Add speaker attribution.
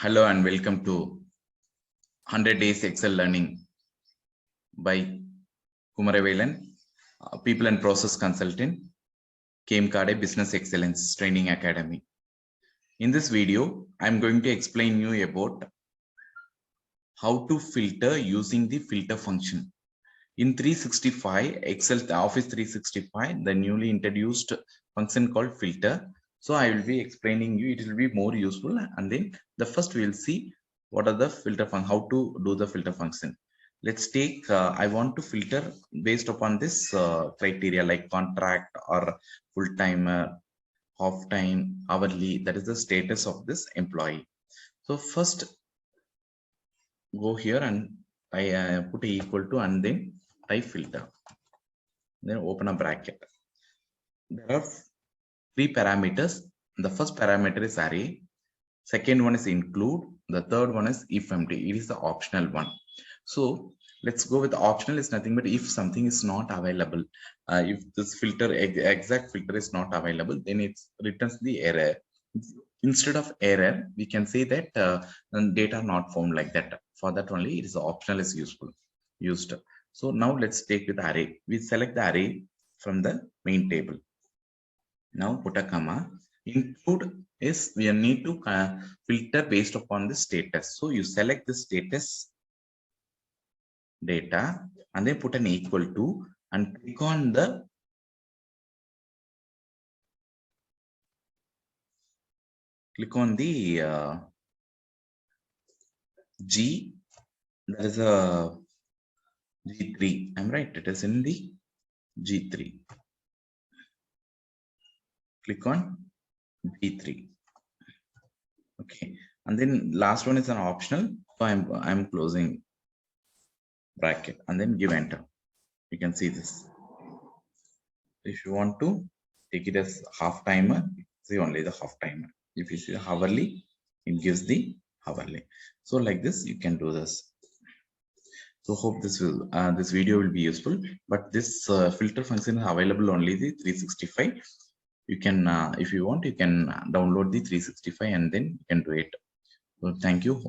Speaker 1: Hello and welcome to 100 Days Excel Learning by Kumarevelan, People and Process Consultant, KMKADE Business Excellence Training Academy. In this video, I'm going to explain you about how to filter using the filter function. In 365, Excel Office 365, the newly introduced function called filter. So I will be explaining you, it will be more useful. And then the first we will see what are the filter function, how to do the filter function. Let's take, I want to filter based upon this criteria like contract or full-time, half-time, hourly, that is the status of this employee. So first go here and I put equal to and then type filter, then open a bracket. There are three parameters. The first parameter is array, second one is include, the third one is if empty. It is the optional one. So let's go with the optional is nothing but if something is not available, if this filter exact filter is not available, then it returns the error. Instead of error, we can say that data not found, like that. For that only it is optional is used. So now let's take with array. We select the array from the main table. Now put a comma. Include is we need to filter based upon the status. So you select the status data and then put an equal to and click on the G, that is a G3. I'm right, it is in the G3. Click on B3. Okay, and then last one is an optional. So I'm closing bracket and then give enter. You can see this. If you want to take it as half timer, see only the half timer. If you see the hourly, it gives the hourly. So like this, you can do this. So hope this video will be useful. But this filter function is available only the 365. You can, if you want, you can download the 365 and then you can do it. So thank you.